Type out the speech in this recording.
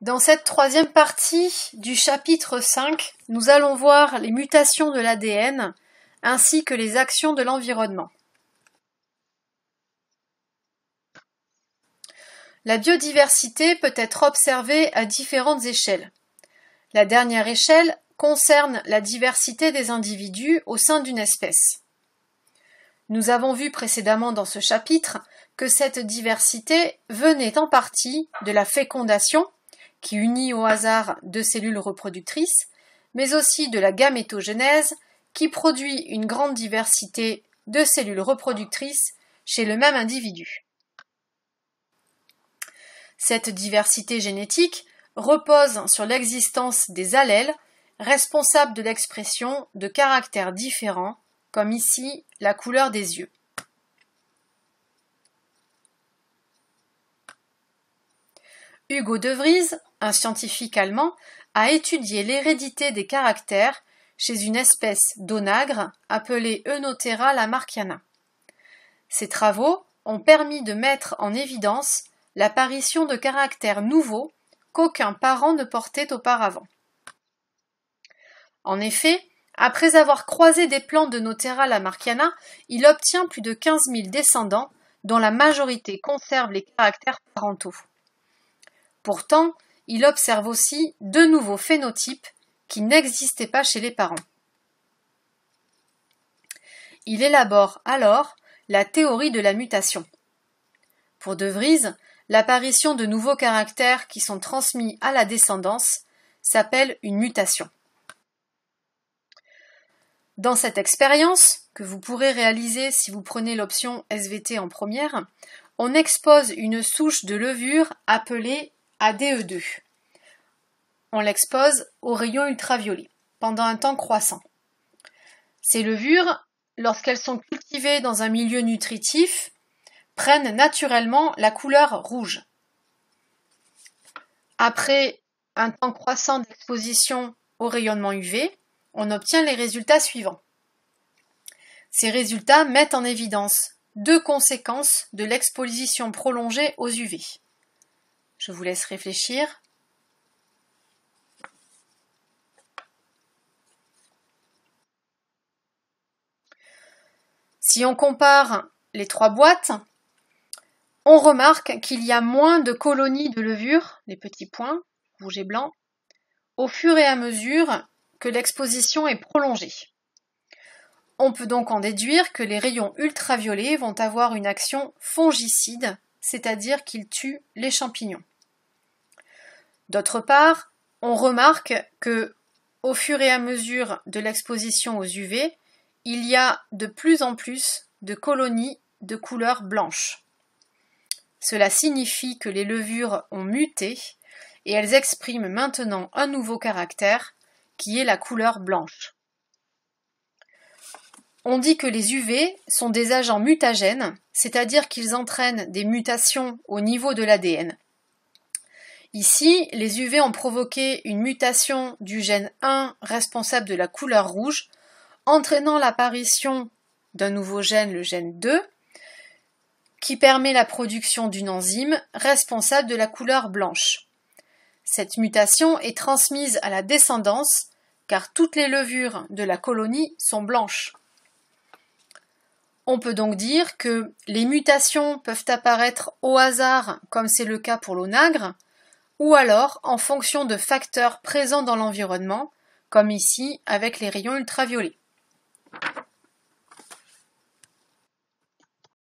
Dans cette troisième partie du chapitre 5, nous allons voir les mutations de l'ADN ainsi que les actions de l'environnement. La biodiversité peut être observée à différentes échelles. La dernière échelle concerne la diversité des individus au sein d'une espèce. Nous avons vu précédemment dans ce chapitre que cette diversité venait en partie de la fécondation, qui unit au hasard deux cellules reproductrices, mais aussi de la gamétogenèse, qui produit une grande diversité de cellules reproductrices chez le même individu. Cette diversité génétique repose sur l'existence des allèles responsables de l'expression de caractères différents, comme ici la couleur des yeux. Hugo de Vries, un scientifique allemand, a étudié l'hérédité des caractères chez une espèce d'onagre appelée Eunothera lamarckiana. Ces travaux ont permis de mettre en évidence l'apparition de caractères nouveaux qu'aucun parent ne portait auparavant. En effet, après avoir croisé des plants d'Eunothera lamarckiana, il obtient plus de 15 000 descendants dont la majorité conserve les caractères parentaux. Pourtant, il observe aussi deux nouveaux phénotypes qui n'existaient pas chez les parents. Il élabore alors la théorie de la mutation. Pour De Vries, l'apparition de nouveaux caractères qui sont transmis à la descendance s'appelle une mutation. Dans cette expérience, que vous pourrez réaliser si vous prenez l'option SVT en première, on expose une souche de levure appelée ADE2. On l'expose aux rayons ultraviolets pendant un temps croissant. Ces levures, lorsqu'elles sont cultivées dans un milieu nutritif, prennent naturellement la couleur rouge. Après un temps croissant d'exposition au rayonnement UV, on obtient les résultats suivants. Ces résultats mettent en évidence deux conséquences de l'exposition prolongée aux UV. Je vous laisse réfléchir. Si on compare les trois boîtes, on remarque qu'il y a moins de colonies de levure, les petits points, rouge et blanc, au fur et à mesure que l'exposition est prolongée. On peut donc en déduire que les rayons ultraviolets vont avoir une action fongicide, c'est-à-dire qu'ils tuent les champignons. D'autre part, on remarque que, au fur et à mesure de l'exposition aux UV, il y a de plus en plus de colonies de couleur blanche. Cela signifie que les levures ont muté et elles expriment maintenant un nouveau caractère qui est la couleur blanche. On dit que les UV sont des agents mutagènes, c'est-à-dire qu'ils entraînent des mutations au niveau de l'ADN. Ici, les UV ont provoqué une mutation du gène 1 responsable de la couleur rouge, entraînant l'apparition d'un nouveau gène, le gène 2, qui permet la production d'une enzyme responsable de la couleur blanche. Cette mutation est transmise à la descendance, car toutes les levures de la colonie sont blanches. On peut donc dire que les mutations peuvent apparaître au hasard, comme c'est le cas pour l'onagre, ou alors en fonction de facteurs présents dans l'environnement, comme ici avec les rayons ultraviolets.